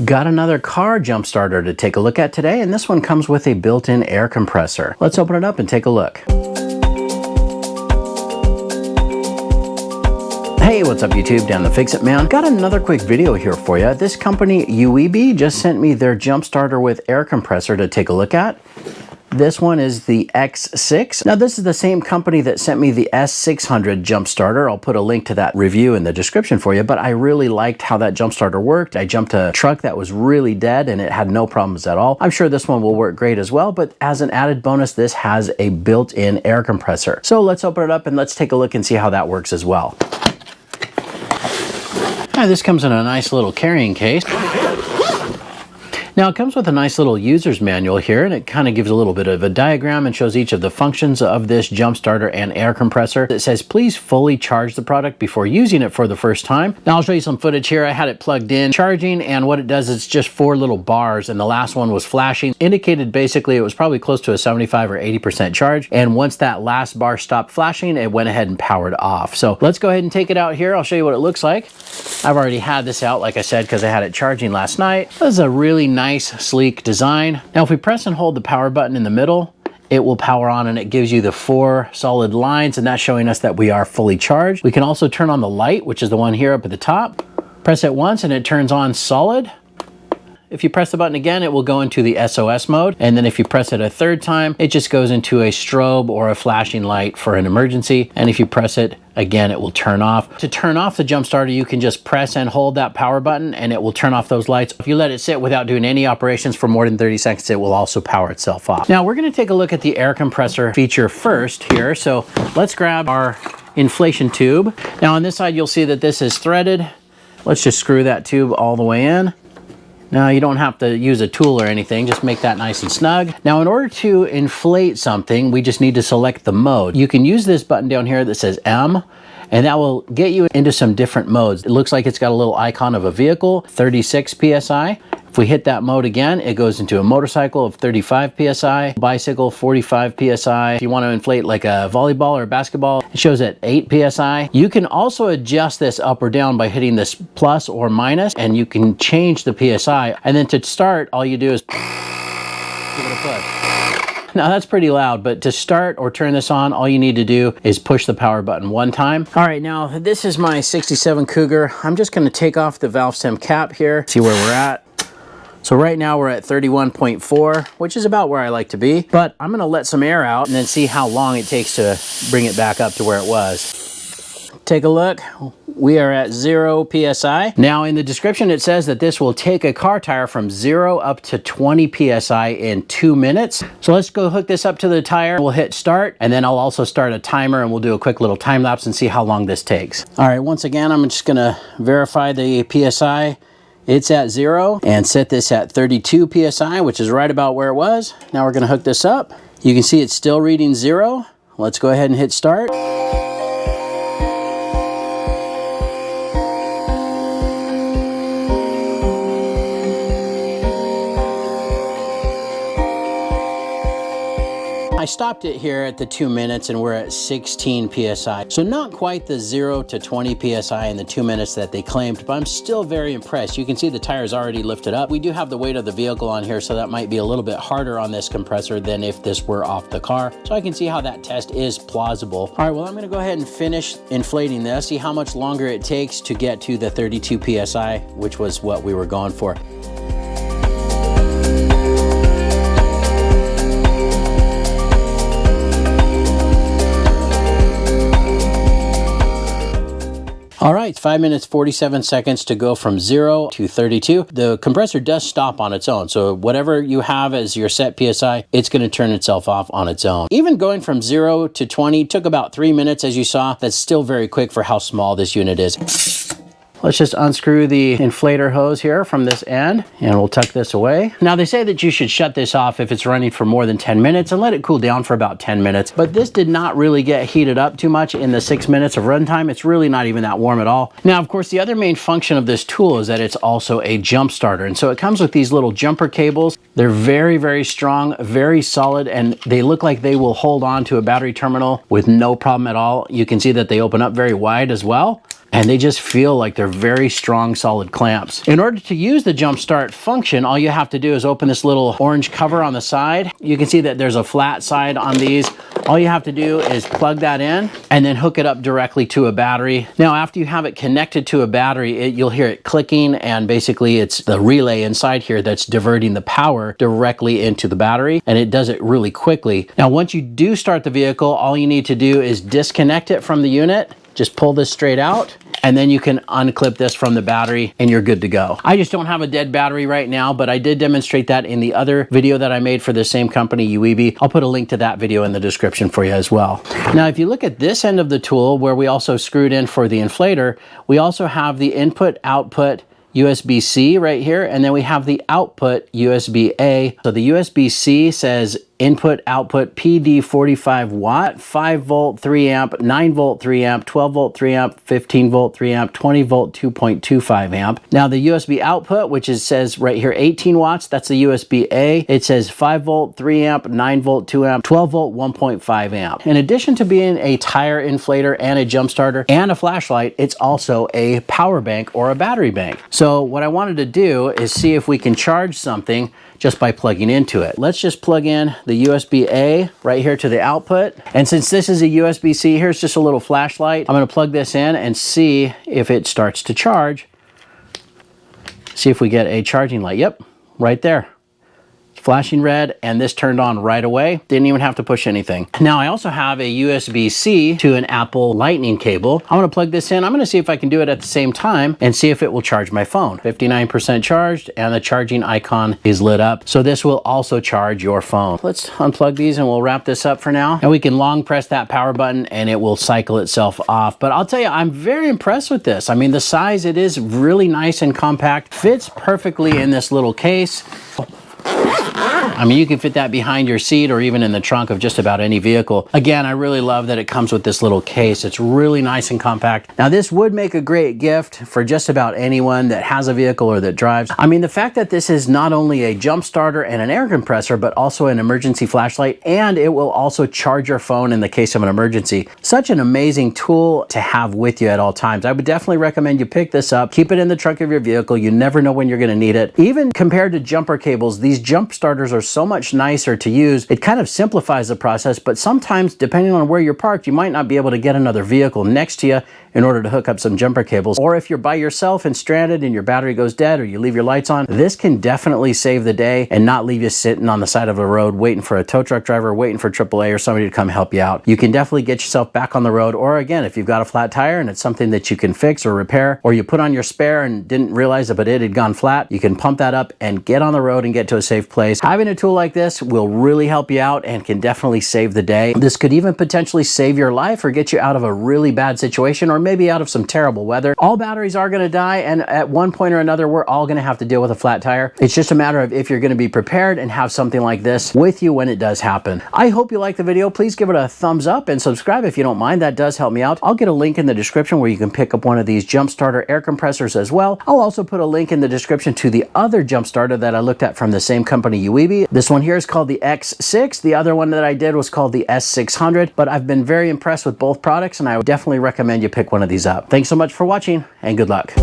Got another car jump starter to take a look at today, and this one comes with a built-in air compressor. Let's open it up and take a look. Hey, what's up YouTube? Dan the Fix-It Man. Got another quick video here for you. This company, UIBI, just sent me their jump starter with air compressor to take a look at. This one is the X6. Now this is the same company that sent me the S600 jump starter. I'll put a link to that review in the description for you, but I really liked how that jump starter worked. I jumped a truck that was really dead and it had no problems at all. I'm sure this one will work great as well, but as an added bonus, this has a built-in air compressor. So let's open it up and let's take a look and see how that works as well. This comes in a nice little carrying case. Now it comes with a nice little user's manual here, and it kind of gives a little bit of a diagram and shows each of the functions of this jump starter and air compressor. It says please fully charge the product before using it for the first time. Now I'll show you some footage here. I had it plugged in charging, and what it does is just 4 little bars, and the last one was flashing, indicated basically it was probably close to a 75 or 80% charge, and once that last bar stopped flashing, it went ahead and powered off. So let's go ahead and take it out here. I'll show you what it looks like. I've already had this out, like I said, because I had it charging last night. This is a really nice sleek design. Now if we press and hold the power button in the middle, it will power on, and it gives you the 4 solid lines, and that's showing us that we are fully charged. We can also turn on the light, which is the one here up at the top. Press it once and it turns on solid. If you press the button again, it will go into the SOS mode. And then if you press it a third time, it just goes into a strobe or a flashing light for an emergency. And if you press it again, it will turn off. To turn off the jump starter, you can just press and hold that power button and it will turn off those lights. If you let it sit without doing any operations for more than 30 seconds, it will also power itself off. Now we're gonna take a look at the air compressor feature first here. So let's grab our inflation tube. Now on this side, you'll see that this is threaded. Let's just screw that tube all the way in. Now you don't have to use a tool or anything, just make that nice and snug. Now in order to inflate something, we just need to select the mode. You can use this button down here that says M, and that will get you into some different modes. It looks like it's got a little icon of a vehicle, 36 PSI. If we hit that mode again, it goes into a motorcycle of 35 PSI, bicycle 45 PSI. If you want to inflate like a volleyball or a basketball, it shows at 8 PSI. You can also adjust this up or down by hitting this plus or minus, and you can change the PSI. And then to start, all you do is give it a push. Now that's pretty loud, but to start or turn this on, all you need to do is push the power button one time. All right, now this is my 67 Cougar. I'm just gonna take off the valve stem cap here, see where we're at. So right now we're at 31.4, which is about where I like to be, but I'm gonna let some air out and then see how long it takes to bring it back up to where it was. Take a look. We are at 0 PSI. Now in the description, it says that this will take a car tire from 0 up to 20 PSI in 2 minutes. So let's go hook this up to the tire. We'll hit start, and then I'll also start a timer, and we'll do a quick little time lapse and see how long this takes. All right, once again, I'm just gonna verify the PSI. It's at 0, and set this at 32 PSI, which is right about where it was. Now we're gonna hook this up. You can see it's still reading 0. Let's go ahead and hit start. I stopped it here at the 2 minutes and we're at 16 PSI. So not quite the 0 to 20 PSI in the 2 minutes that they claimed, but I'm still very impressed. You can see the tire's already lifted up. We do have the weight of the vehicle on here, so that might be a little bit harder on this compressor than if this were off the car. So I can see how that test is plausible. All right, well, I'm gonna go ahead and finish inflating this, see how much longer it takes to get to the 32 PSI, which was what we were going for. All right, 5 minutes, 47 seconds to go from 0 to 32. The compressor does stop on its own. So whatever you have as your set PSI, it's gonna turn itself off on its own. Even going from 0 to 20 took about 3 minutes, as you saw. That's still very quick for how small this unit is. Let's just unscrew the inflator hose here from this end, and we'll tuck this away. Now they say that you should shut this off if it's running for more than 10 minutes and let it cool down for about 10 minutes. But this did not really get heated up too much in the 6 minutes of runtime. It's really not even that warm at all. Now, of course, the other main function of this tool is that it's also a jump starter. And so it comes with these little jumper cables. They're very, very strong, very solid, and they look like they will hold on to a battery terminal with no problem at all. You can see that they open up very wide as well. and they just feel like they're very strong, solid clamps. In order to use the jump start function, all you have to do is open this little orange cover on the side. You can see that there's a flat side on these. All you have to do is plug that in and then hook it up directly to a battery. Now, after you have it connected to a battery, you'll hear it clicking, and basically it's the relay inside here that's diverting the power directly into the battery, and it does it really quickly. Now, once you do start the vehicle, all you need to do is disconnect it from the unit. Just pull this straight out, and then you can unclip this from the battery and you're good to go. I just don't have a dead battery right now, but I did demonstrate that in the other video that I made for the same company, UIBI. I'll put a link to that video in the description for you as well. Now, if you look at this end of the tool where we also screwed in for the inflator, we also have the input-output USB-C right here, and then we have the output USB-A. So the USB-C says input output PD 45 watt, 5 volt 3 amp, 9 volt 3 amp, 12 volt 3 amp, 15 volt 3 amp, 20 volt 2.25 amp. Now the USB output, which says right here 18 watts, that's the USB-A. It says 5 volt 3 amp, 9 volt 2 amp, 12 volt 1.5 amp. In addition to being a tire inflator and a jump starter and a flashlight, it's also a power bank or a battery bank. So what I wanted to do is see if we can charge something just by plugging into it. Let's just plug in the USB-A right here to the output. And since this is a USB-C, here's just a little flashlight. I'm gonna plug this in and see if it starts to charge. See if we get a charging light. Yep, right there. Flashing red, and this turned on right away. Didn't even have to push anything. Now I also have a USB-C to an Apple Lightning cable. I'm gonna plug this in. I'm gonna see if I can do it at the same time and see if it will charge my phone. 59% charged, and the charging icon is lit up. So this will also charge your phone. Let's unplug these and we'll wrap this up for now. And we can long press that power button and it will cycle itself off. But I'll tell you, I'm very impressed with this. I mean, the size, it is really nice and compact. Fits perfectly in this little case. I mean, you can fit that behind your seat or even in the trunk of just about any vehicle. Again, I really love that it comes with this little case. It's really nice and compact. Now, this would make a great gift for just about anyone that has a vehicle or that drives. I mean, the fact that this is not only a jump starter and an air compressor, but also an emergency flashlight, and it will also charge your phone in the case of an emergency. Such an amazing tool to have with you at all times. I would definitely recommend you pick this up, keep it in the trunk of your vehicle. You never know when you're gonna need it. Even compared to jumper cables, these jump starters are so much nicer to use. It kind of simplifies the process, but sometimes, depending on where you're parked, you might not be able to get another vehicle next to you in order to hook up some jumper cables. Or if you're by yourself and stranded and your battery goes dead or you leave your lights on, this can definitely save the day and not leave you sitting on the side of the road waiting for a tow truck driver, waiting for AAA or somebody to come help you out. You can definitely get yourself back on the road, or again, if you've got a flat tire and it's something that you can fix or repair, or you put on your spare and didn't realize it, but it had gone flat, you can pump that up and get on the road and get to a safe place. Having a tool like this will really help you out and can definitely save the day. This could even potentially save your life or get you out of a really bad situation, or maybe out of some terrible weather. All batteries are going to die, and at one point or another, we're all going to have to deal with a flat tire. It's just a matter of if you're going to be prepared and have something like this with you when it does happen. I hope you liked the video. Please give it a thumbs up and subscribe if you don't mind. That does help me out. I'll get a link in the description where you can pick up one of these jump starter air compressors as well. I'll also put a link in the description to the other jump starter that I looked at from the same company, UIBI. This one here is called the X6. The other one that I did was called the S600, but I've been very impressed with both products, and I would definitely recommend you pick one of these up. Thanks so much for watching, and good luck.